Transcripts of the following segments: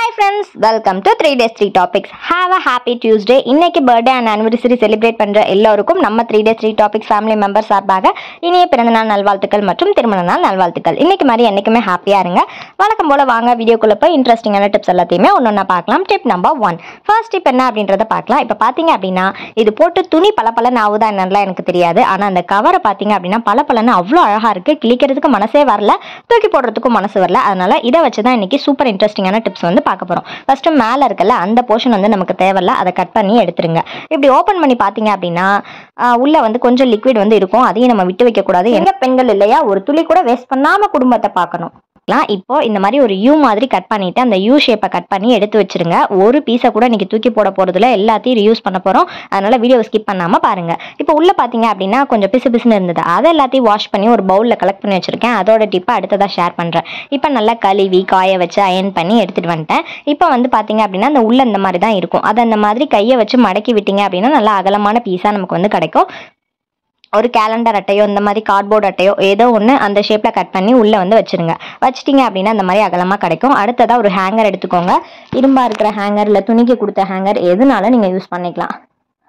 Hi friends, welcome to 3 days 3 topics. Have a happy Tuesday. இன்னைக்கு birthday and anniversary celebrate பண்ற எல்லாருக்கும் நம்ம 3 days 3 topics family members சார்பாக இனிய பிறந்தநாள் நல்வாழ்த்துக்கள் மற்றும் திருமண நாள் நல்வாழ்த்துக்கள். இன்னைக்கு மாதிரி என்னைக்குமே ஹாப்பியா இருங்க. வழக்கம் போல வாங்க வீடியோக்குள்ள போய் இன்ட்ரெஸ்டிங்கான டிப்ஸ் எல்லாத்தையுமே ஒன்னொன்னா பார்க்கலாம். Tip number 1. ஃபர்ஸ்ட் டிப் என்ன அப்படின்றத பார்க்கலாம். இப்போ பாத்தீங்க அப்படின்னா இது போட்டு துணி பளபளன்னு ஆகுதா என்னன்னு எனக்கு தெரியாது. ஆனா அந்த கவரை பாத்தீங்க அப்படின்னா பளபளன்னு அவ்வளோ அழகா இருக்கு. கிளிக்கிறதுக்கு மனசே வரல, தூக்கி போடுறதுக்கும் மனசு வரல. அதனால இதை வச்சுதான் இன்னைக்கு சூப்பர் இன்ட்ரெஸ்டிங்கான டிப்ஸ் வந்து பார்க்க போறோம். ஃபர்ஸ்ட் மேல இருக்கல அந்த போர்ஷன் வந்து நமக்கு தேவையில்ல, அதை கட் பண்ணி எடுத்துருங்க. இப்படி ஓபன் பண்ணி பாத்தீங்க அப்படின்னா உள்ள வந்து கொஞ்சம் லிக்விட் வந்து இருக்கும். அதையும் நம்ம விட்டு வைக்க கூடாது. எங்க பெண்கள் இல்லையா, ஒரு துளி கூட வேஸ்ட் பண்ணாம குடும்பத்தை பார்க்கணும். இப்போ இந்த மாதிரி ஒரு யூ மாதிரி கட் பண்ணிட்டு அந்த யூ ஷேப்பை கட் பண்ணி எடுத்து வச்சிருங்க. ஒரு பீஸை கூட இன்னைக்கு தூக்கி போட போறதுல எல்லாத்தையும் ரியூஸ் பண்ண போறோம். அதனால வீடியோ ஸ்கிப் பண்ணாம பாருங்க. இப்போ உள்ள பாத்தீங்க அப்படின்னா கொஞ்சம் பிசு பிசுன்னு இருந்தது. அதை எல்லாத்தையும் வாஷ் பண்ணி ஒரு பவுல்ல கலெக்ட் பண்ணி வச்சிருக்கேன். அதோட டிப்பை அடுத்ததா ஷேர் பண்றேன். இப்போ நல்லா கழுவி காய வச்சு அயன் பண்ணி எடுத்துட்டு வந்துட்டேன். இப்போ வந்து பாத்தீங்க அப்படின்னா அந்த உள்ள இந்த மாதிரி தான் இருக்கும். அதை அந்த மாதிரி கையை வச்சு மடக்கி விட்டீங்க அப்படின்னா நல்லா அகலமான பீஸா நமக்கு வந்து கிடைக்கும். ஒரு கேலண்டர் அட்டையோ இந்த மாதிரி கார்ட்போர்ட் அட்டையோ ஏதோ ஒன்று அந்த ஷேப்பில் கட் பண்ணி உள்ளே வந்து வச்சுருங்க. வச்சிட்டிங்க அப்படின்னா இந்த மாதிரி அகலமாக கிடைக்கும். அடுத்ததாக ஒரு ஹேங்கர் எடுத்துக்கோங்க. இரும்பா இருக்கிற ஹேங்கர் இல்லை துணிக்கு கொடுத்த ஹேங்கர் எதுனாலும் நீங்கள் யூஸ் பண்ணிக்கலாம்.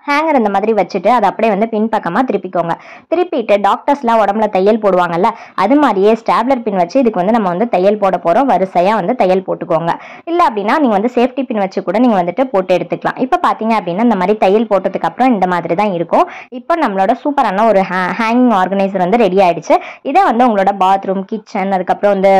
ஹேங்கர் இந்த மாதிரி வச்சுட்டு அதை அப்படியே வந்து பின்பக்கமாக திருப்பிக்கோங்க. திருப்பிட்டு டாக்டர்ஸ்லாம் உடம்புல தையல் போடுவாங்கல்ல, அது மாதிரியே ஸ்டாப்லர் பின் வச்சு இதுக்கு வந்து நம்ம வந்து தையல் போட போகிறோம். வரிசையாக வந்து தையல் போட்டுக்கோங்க. இல்லை அப்படின்னா நீங்கள் வந்து சேஃப்டி பின் வச்சு கூட நீங்கள் வந்துட்டு போட்டு எடுத்துக்கலாம். இப்போ பார்த்தீங்க அப்படின்னா இந்த மாதிரி தையல் போட்டதுக்கு அப்புறம் இந்த மாதிரி தான் இருக்கும். இப்போ நம்மளோட சூப்பரான ஒரு ஹேங்கிங் ஆர்கனைசர் வந்து ரெடி ஆயிடுச்சு. இதை வந்து உங்களோட பாத்ரூம், கிச்சன், அதுக்கப்புறம் வந்து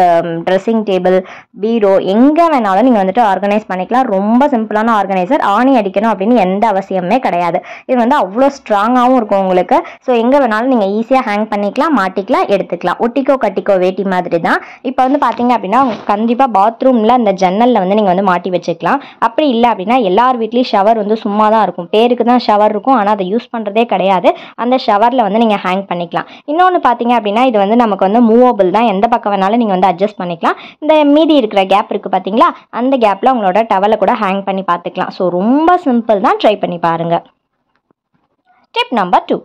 ட்ரெஸ்ஸிங் டேபிள், பீரோ எங்கே வேணாலும் நீங்கள் வந்துட்டு ஆர்கனைஸ் பண்ணிக்கலாம். ரொம்ப சிம்பிளான ஆர்கனைசர். ஆணி அடிக்கணும் அப்படின்னு எந்த அவசியமே கிடையாது. இது வந்து அவ்வளோ ஸ்ட்ராங்காகவும் இருக்கும் உங்களுக்கு. ஸோ எங்கே வேணாலும் நீங்கள் ஈஸியாக ஹேங் பண்ணிக்கலாம், மாட்டிக்கலாம், எடுத்துக்கலாம். ஒட்டிக்கோ கட்டிக்கோ வேட்டி மாதிரி தான். இப்போ வந்து பார்த்தீங்க அப்படின்னா கண்டிப்பாக பாத்ரூமில் அந்த ஜன்னலில் வந்து நீங்கள் வந்து மாட்டி வச்சுக்கலாம். அப்படி இல்லை அப்படின்னா எல்லார் வீட்லேயும் ஷவர் வந்து சும்மா தான் இருக்கும். பேருக்கு தான் ஷவர் இருக்கும், ஆனால் அதை யூஸ் பண்ணுறதே கிடையாது. அந்த ஷவரில் வந்து நீங்கள் ஹேங் பண்ணிக்கலாம். இன்னொன்று பார்த்தீங்க அப்படின்னா இது வந்து நமக்கு வந்து மூவபிள் தான். எந்த பக்கம் வேணாலும் நீங்கள் வந்து அட்ஜஸ்ட் பண்ணிக்கலாம். இந்த மீதி இருக்கிற கேப் இருக்குது பார்த்தீங்களா, அந்த கேப்பில் உங்களோட டவலை கூட ஹேங் பண்ணி பார்த்துக்கலாம். ஸோ ரொம்ப சிம்பிள் தான், ட்ரை பண்ணி பாருங்கள். Tip number 2.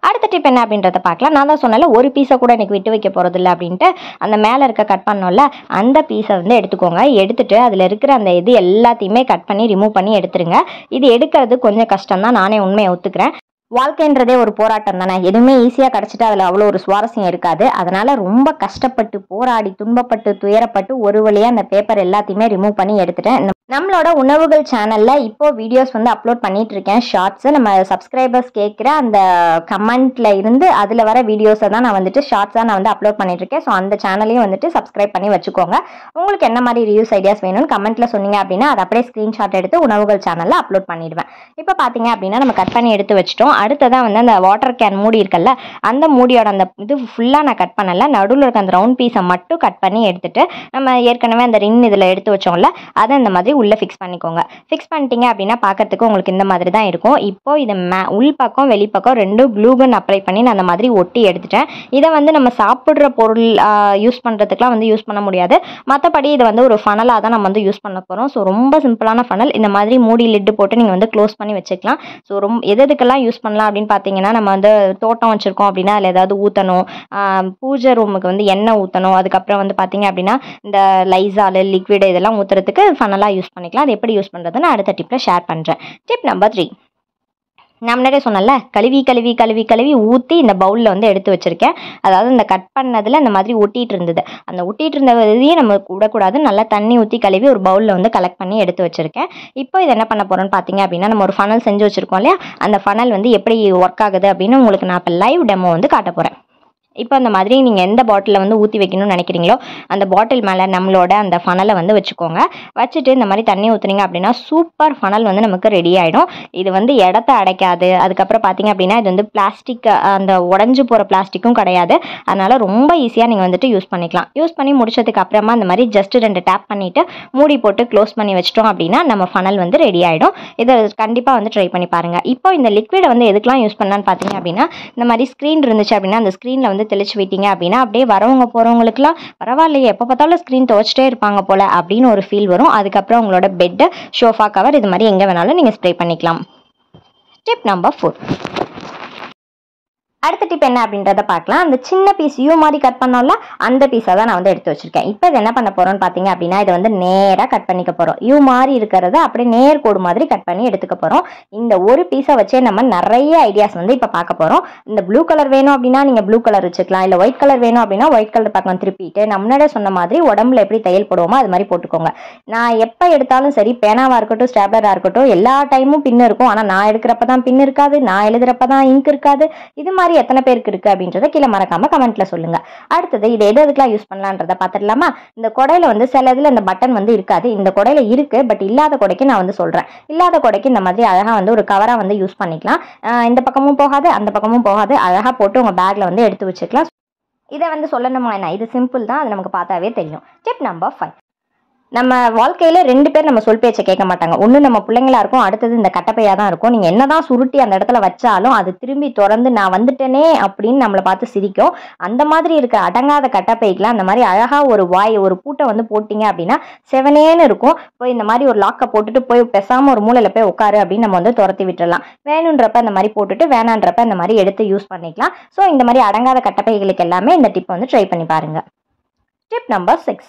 அடுத்த டிப் என்ன அப்படின்றத பார்க்கலாம். நான் தான் சொன்னால ஒரு பீஸை கூட எனக்கு விட்டு வைக்க போகிறது இல்லை அப்படின்ட்டு அந்த மேலே இருக்க கட் பண்ணோம்ல அந்த பீஸை வந்து எடுத்துக்கோங்க. எடுத்துட்டு அதில் இருக்கிற அந்த இது எல்லாத்தையுமே கட் பண்ணி ரிமூவ் பண்ணி எடுத்துருங்க. இது எடுக்கிறது கொஞ்சம் கஷ்டம் தான், நானே உண்மையை ஒத்துக்கிறேன். வாழ்க்கைன்றதே ஒரு போராட்டம் தானே. எதுவுமே ஈஸியாக கிடச்சிட்டு அதில் அவ்வளோ ஒரு சுவாரஸ்யம் இருக்காது. அதனால ரொம்ப கஷ்டப்பட்டு போராடி துன்பப்பட்டு துயரப்பட்டு ஒரு வழியாக அந்த பேப்பர் எல்லாத்தையுமே ரிமூவ் பண்ணி எடுத்துட்டேன். நம்மளோட உணவுகள் சேனலில் இப்போ வீடியோஸ் வந்து அப்லோட் பண்ணிட்டு இருக்கேன். ஷார்ட்ஸு நம்ம சப்ஸ்கிரைபர்ஸ் கேட்குற அந்த கமெண்ட்ல இருந்து அதில் வர வீடியோஸை தான் நான் வந்துட்டு ஷார்ட்ஸாக நான் வந்து அப்லோட் பண்ணிட்டு இருக்கேன். ஸோ அந்த சேனலையும் வந்துட்டு சப்ஸ்கிரைப் பண்ணி வச்சுக்கோங்க. உங்களுக்கு என்ன மாதிரி ரிவ்யூஸ் ஐடியாஸ் வேணும்னு கமெண்ட்ல சொன்னீங்க அப்படின்னா அதை அப்படியே ஸ்க்ரீன்ஷாட் எடுத்து உணவுகள் சேனலில் அப்லோட் பண்ணிடுவேன். இப்போ பார்த்தீங்க அப்படின்னா நம்ம கட் பண்ணி எடுத்து வச்சிட்டோம். அடுத்ததான் வந்து அந்த வாட்டர் கேன் மூடி இருக்குல்ல, அந்த மூடியோட அந்த இது ஃபுல்லாக நான் கட் பண்ணல. நடுவில் இருக்க அந்த ரவுண்ட் பீஸை மட்டும் கட் பண்ணி எடுத்துட்டு நம்ம ஏற்கனவே அந்த ரின் இதில் எடுத்து வச்சோம்ல அதை இந்த மாதிரி உள்ளே ஃபிக்ஸ் பண்ணிக்கோங்க. ஃபிக்ஸ் பண்ணிட்டீங்க அப்படின்னா பார்க்கறதுக்கு உங்களுக்கு இந்த மாதிரி தான் இருக்கும். இப்போ இதை உள் பக்கம் வெளிப்பக்கம் ரெண்டும் க்ளூகன் அப்ளை பண்ணி நான் அந்த மாதிரி ஒட்டி எடுத்துட்டேன். இதை வந்து நம்ம சாப்பிட்ற பொருள் யூஸ் பண்ணுறதுக்குலாம் வந்து யூஸ் பண்ண முடியாது. மற்றபடி இதை வந்து ஒரு ஃபனலாக தான் நம்ம வந்து யூஸ் பண்ண போகிறோம். ஸோ ரொம்ப சிம்பிளான ஃபனல். இந்த மாதிரி மூடி லிட்டு போட்டு நீங்கள் வந்து க்ளோஸ் பண்ணி வச்சுக்கலாம். ஸோ எதுக்கெல்லாம் யூஸ் பண்ணலாம் அப்படின்னு பார்த்தீங்கன்னா நம்ம வந்து தோட்டம் வச்சுருக்கோம் அப்படின்னா அதில் ஏதாவது ஊற்றணும், பூஜை ரூமுக்கு வந்து எண்ணெய் ஊற்றணும், அதுக்கப்புறம் வந்து பார்த்தீங்க அப்படின்னா இந்த லைசால் லிக்விட் இதெல்லாம் ஊற்றுறதுக்கு ஃபனலாக யூஸ் பண்ணிக்கலாம். அது எப்படி யூஸ் பண்ணுறதுன்னு அடுத்த டிப்பில் ஷேர் பண்ணுறேன். Tip number 3. நான் முன்னாடியே சொன்னல கழுவி கழுவி கழுவி கழுவி ஊற்றி இந்த பவுலில் வந்து எடுத்து வச்சுருக்கேன். அதாவது இந்த கட் பண்ணதில் இந்த மாதிரி ஒட்டிகிட்டு இருந்தது. அந்த ஒட்டிகிட்டு இருந்ததையும் நம்ம விடக்கூடாது. நல்லா தண்ணி ஊற்றி கழுவி ஒரு பவுலில் வந்து கலெக்ட் பண்ணி எடுத்து வச்சுருக்கேன். இப்போ இது என்ன பண்ண போகிறோன்னு பார்த்தீங்க அப்படின்னா நம்ம ஒரு ஃபனல் செஞ்சு வச்சுருக்கோம் இல்லையா, அந்த ஃபனல் வந்து எப்படி ஒர்க் ஆகுது அப்படின்னு உங்களுக்கு நான் இப்போ லைவ் டெமோ வந்து காட்ட போகிறேன். இப்போ அந்த மாதிரி நீங்கள் எந்த பாட்டிலில் வந்து ஊற்றி வைக்கணும்னு நினைக்கிறீங்களோ அந்த பாட்டில் மேலே நம்மளோட அந்த ஃபனலை வந்து வச்சுக்கோங்க. வச்சுட்டு இந்த மாதிரி தண்ணி ஊற்றுனீங்க அப்படின்னா சூப்பர் ஃபனல் வந்து நமக்கு ரெடி ஆகிடும். இது வந்து இடத்த அடைக்காது. அதுக்கப்புறம் பார்த்தீங்க அப்படின்னா இது வந்து பிளாஸ்டிக் அந்த உடஞ்சி போகிற பிளாஸ்டிக்கும் கிடையாது. அதனால் ரொம்ப ஈஸியாக நீங்கள் வந்துட்டு யூஸ் பண்ணிக்கலாம். யூஸ் பண்ணி முடிச்சதுக்கு அப்புறமா இந்த மாதிரி ஜஸ்ட் 2 டேப் பண்ணிவிட்டு மூடி போட்டு க்ளோஸ் பண்ணி வச்சிட்டோம் அப்படின்னா நம்ம ஃபனல் வந்து ரெடி ஆகிடும். இதை கண்டிப்பாக வந்து ட்ரை பண்ணி பாருங்கள். இப்போ இந்த லிக்விடை வந்து எதுக்கெலாம் யூஸ் பண்ணலான்னு பார்த்தீங்க அப்படின்னா இந்த மாதிரி ஸ்க்ரீன் இருந்துச்சு அப்படின்னா அந்த ஸ்க்ரீனில் வந்து தெளிச்சு விட்டீங்க அப்படின்னா அப்படியே வரவங்க போகிறவங்களுக்குலாம் பரவாயில்லையே எப்போ பார்த்தாலும் ஸ்க்ரீன் துவச்சிட்டே இருப்பாங்க போல் அப்படின்னு ஒரு ஃபீல் வரும். அதுக்கப்புறம் உங்களோட பெட்டு, ஷோஃபா கவர் இது மாதிரி எங்கே வேணாலும் நீங்கள் ஸ்ப்ரே பண்ணிக்கலாம். Tip number 4. அடுத்த டிப் என்ன அப்படின்றத பார்க்கலாம். அந்த சின்ன பீஸ் யூ மாதிரி கட் பண்ணோம்ல, அந்த பீஸை தான் நான் வந்து எடுத்து வச்சிருக்கேன். இப்போ இது என்ன பண்ண போறோம்னு பார்த்தீங்க அப்படின்னா, இதை வந்து நேராக கட் பண்ணிக்க போறோம். யூ மாதிரி இருக்கிறத அப்படியே நேர் கோடு மாதிரி கட் பண்ணி எடுத்துக்க போறோம். இந்த ஒரு பீஸை வச்சே நம்ம நிறைய ஐடியாஸ் வந்து இப்போ பார்க்க போறோம். இந்த ப்ளூ கலர் வேணும் அப்படின்னா நீங்க ப்ளூ கலர் வச்சுக்கலாம், இல்லை ஒயிட் கலர் வேணும் அப்படின்னா ஒயிட் கலர் பக்கம் திருப்பிட்டு நம்ம முன்னாடியே சொன்ன மாதிரி உடம்புல எப்படி தையல் போடுவோமோ அது மாதிரி போட்டுக்கோங்க. நான் எப்போ எடுத்தாலும் சரி, பேனாவா இருக்கட்டும் ஸ்டேப்லரா இருக்கட்டும், எல்லா டைமும் பின் இருக்கும். ஆனால் நான் எடுக்கிறப்ப தான் பின் இருக்காது, நான் எழுதுறப்ப தான் இங்க் இருக்காது. இது மாதிரி எத்தனை பேருக்கு இருக்கு அப்படின்றத கீழே மறக்காம கமெண்ட்ல சொல்லுங்க. அடுத்தது இது எதுக்கெல்லாம் யூஸ் பண்ணலான்றத பார்த்துடலாமா. இந்த கொடையில வந்து சில இதுல இந்த பட்டன் வந்து இருக்காது. இந்த கொடையில இருக்கு, பட் இல்லாத கொடைக்கு நான் வந்து சொல்றேன். இல்லாத கொடைக்கு இந்த மாதிரி அழகா வந்து ஒரு கவரா வந்து யூஸ் பண்ணிக்கலாம். இந்த பக்கமும் போகாது, அந்த பக்கமும் போகாது. அழகா போட்டு உங்க பேக்ல வந்து எடுத்து வச்சுக்கலாம். இதை வந்து சொல்லணுமா என்ன, இது சிம்பிள் தான், அது நமக்கு பார்த்தாவே தெரியும். Tip number 5. நம்ம வாழ்க்கையில 2 பேர் நம்ம சொல் பேச்சை கேட்க மாட்டாங்க. ஒன்று நம்ம பிள்ளைங்களா இருக்கும், அடுத்தது இந்த கட்டப்பையா தான் இருக்கும். நீங்க என்னதான் சுருட்டி அந்த இடத்துல வச்சாலும் அது திரும்பி திறந்து நான் வந்துட்டேனே அப்படின்னு நம்மளை பார்த்து சிரிக்கும். அந்த மாதிரி இருக்க அடங்காத கட்டப்பைக்கெல்லாம் அந்த மாதிரி அழகா ஒரு ஒரு பூட்டை வந்து போட்டிங்க அப்படின்னா செவனேன்னு இருக்கும். போய் இந்த மாதிரி ஒரு லாக்கை போட்டுட்டு போய் பேசாம ஒரு மூலையில போய் உட்காரு அப்படின்னு நம்ம வந்து துரத்தி விட்டுறலாம். வேணுன்றப்ப இந்த மாதிரி போட்டுட்டு, வேணான்றப்ப இந்த மாதிரி எடுத்து யூஸ் பண்ணிக்கலாம். ஸோ இந்த மாதிரி அடங்காத கட்டப்பைகளுக்கு எல்லாமே இந்த டிப் வந்து ட்ரை பண்ணி பாருங்க. Tip number 6.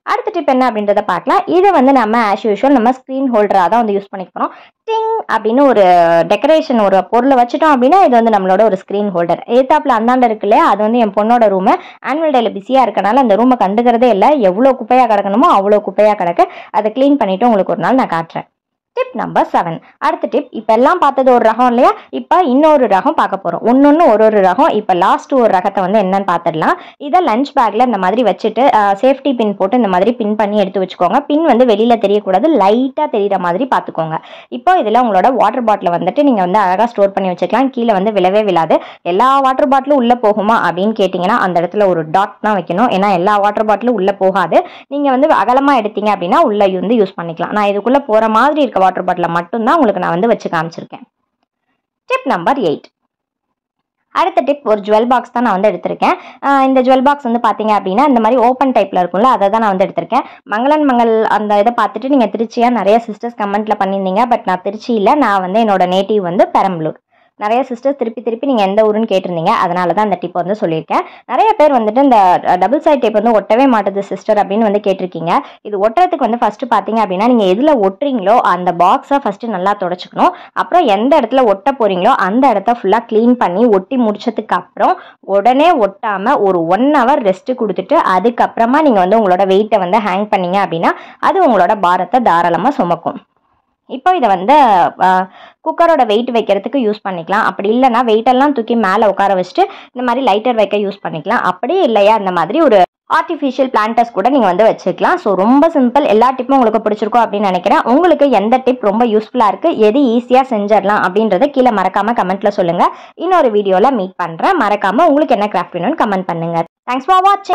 அடுத்த டிப் என்ன அப்படின்றத பார்க்கலாம். இதை வந்து நம்ம ஆஸ் யூஷுவல் நம்ம ஸ்க்ரீன் ஹோல்டராக தான் வந்து யூஸ் பண்ணிக்க போகிறோம். டிங் அப்படின்னு ஒரு டெக்கரேஷன் ஒரு பொருளை வச்சுட்டோம் அப்படின்னா இது வந்து நம்மளோட ஒரு ஸ்க்ரீன் ஹோல்டர். ஏத்தாப்புல அந்தாண்ட இருக்கு இல்லையா, அது வந்து என் பொண்ணோட ரூமு. ஆனுவல் டேல பிஸியாக இருக்கனால அந்த ரூமை கண்டுக்கிறதே இல்லை. எவ்வளோ குப்பையாக கிடக்கணுமோ அவ்வளோ குப்பையாக கிடக்கு. அதை க்ளீன் பண்ணிவிட்டு உங்களுக்கு ஒரு நாள் நான் காட்டுறேன். Tip number 7. அடுத்த டிப், இப்போ எல்லாம் பார்த்தது ஒரு ரகம் இல்லையா, இப்போ இன்னொரு ரகம் பார்க்க போகிறோம். ஒன்று ஒரு ரகம். இப்போ லாஸ்ட் ஒரு ரகத்தை வந்து என்னன்னு பார்த்துடலாம். இதை லஞ்ச் பேக்கில் இந்த மாதிரி வச்சுட்டு சேஃப்டி பின் போட்டு இந்த மாதிரி பின் பண்ணி எடுத்து வச்சுக்கோங்க. பின் வந்து வெளியில் தெரியக்கூடாது, லைட்டாக தெரிகிற மாதிரி பார்த்துக்கோங்க. இப்போ இதில் உங்களோட வாட்டர் பாட்டிலை வந்துட்டு நீங்கள் வந்து அழகாக ஸ்டோர் பண்ணி வச்சுக்கலாம். கீழே வந்து விழவே விழாது. எல்லா வாட்டர் பாட்டிலும் உள்ளே போகுமா அப்படின்னு கேட்டிங்கன்னா அந்த இடத்துல ஒரு டாட் தான் வைக்கணும். ஏன்னா எல்லா வாட்டர் பாட்டிலும் உள்ளே போகாது. நீங்கள் வந்து அகலமாக எடுத்தீங்க அப்படின்னா உள்ளே வந்து யூஸ் பண்ணிக்கலாம். நான் இதுக்குள்ளே போகிற மாதிரி இருக்க வாட்டர் பாட்டில மட்டும்தான் உங்களுக்கு நான் வந்து வச்சு காமிச்சிருக்கேன். Tip number 8. அடுத்த டிப், ஒரு ஜுவல் பாக்ஸ் தான் நான் வந்து எடுத்திருக்கேன். இந்த ஜுவல் பாக்ஸ் வந்து பார்த்தீங்க அப்படின்னா இந்த மாதிரி ஓப்பன் டைப்பில் இருக்கும்ல, அதை தான் நான் வந்து எடுத்திருக்கேன். மங்களன் அந்த இதை பார்த்துட்டு நீங்கள் திருச்சியாக நிறைய சிஸ்டர்ஸ் கமெண்ட்டில் பண்ணியிருந்தீங்க. பட் நான் திருச்சி இல்லை, நான் வந்து என்னோட நேட்டிவ் வந்து பெரம்பலூர். நிறைய சிஸ்டர்ஸ் திருப்பி நீங்கள் எந்த ஊருன்னு கேட்டிருந்தீங்க. அதனால தான் இந்த டிப் வந்து சொல்லியிருக்கேன். நிறைய பேர் வந்துட்டு இந்த டபுள் சைட் டேப் வந்து ஒட்டவே மாட்டுது சிஸ்டர் அப்படின்னு வந்து கேட்டிருக்கீங்க. இது ஒட்டுறதுக்கு வந்து ஃபஸ்ட்டு பார்த்தீங்க அப்படின்னா நீங்கள் எதில் ஒட்டுறீங்களோ அந்த பாக்ஸை ஃபஸ்ட்டு நல்லா தொடச்சிக்கணும். அப்புறம் எந்த இடத்துல ஒட்ட போகிறீங்களோ அந்த இடத்த ஃபுல்லாக க்ளீன் பண்ணி ஒட்டி முடிச்சதுக்கு அப்புறம் உடனே ஒட்டாமல் ஒரு 1 hour ரெஸ்ட்டு கொடுத்துட்டு அதுக்கப்புறமா நீங்கள் வந்து உங்களோட வெயிட்டை வந்து ஹேங் பண்ணீங்க அப்படின்னா அது உங்களோட பாரத்தை தாராளமாக சுமக்கும். இப்போ இதை வந்து குக்கரோட வெயிட் வைக்கிறதுக்கு யூஸ் பண்ணிக்கலாம். அப்படி இல்லைன்னா வெயிட்டெல்லாம் தூக்கி மேலே உட்கார வச்சுட்டு இந்த மாதிரி லைட்டர் வைக்க யூஸ் பண்ணிக்கலாம். அப்படி இல்லையா இந்த மாதிரி ஒரு ஆர்டிஃபிஷியல் பிளான்டர்ஸ் கூட நீங்கள் வந்து வச்சுக்கலாம். ஸோ ரொம்ப சிம்பிள். எல்லா டிப்பும் உங்களுக்கு பிடிச்சிருக்கும் அப்படின்னு நினைக்கிறேன். உங்களுக்கு எந்த டிப் ரொம்ப யூஸ்ஃபுல்லாக இருக்குது, எது ஈஸியாக செஞ்சிடலாம் அப்படின்றத கீழே மறக்காமல் கமெண்ட்டில் சொல்லுங்கள். இன்னொரு வீடியோவில் மீட் பண்ணுறேன். மறக்காமல் உங்களுக்கு என்ன கிராஃப்ட் வேணும்னு கமெண்ட் பண்ணுங்கள். தேங்க்ஸ் ஃபார் வாட்சிங்.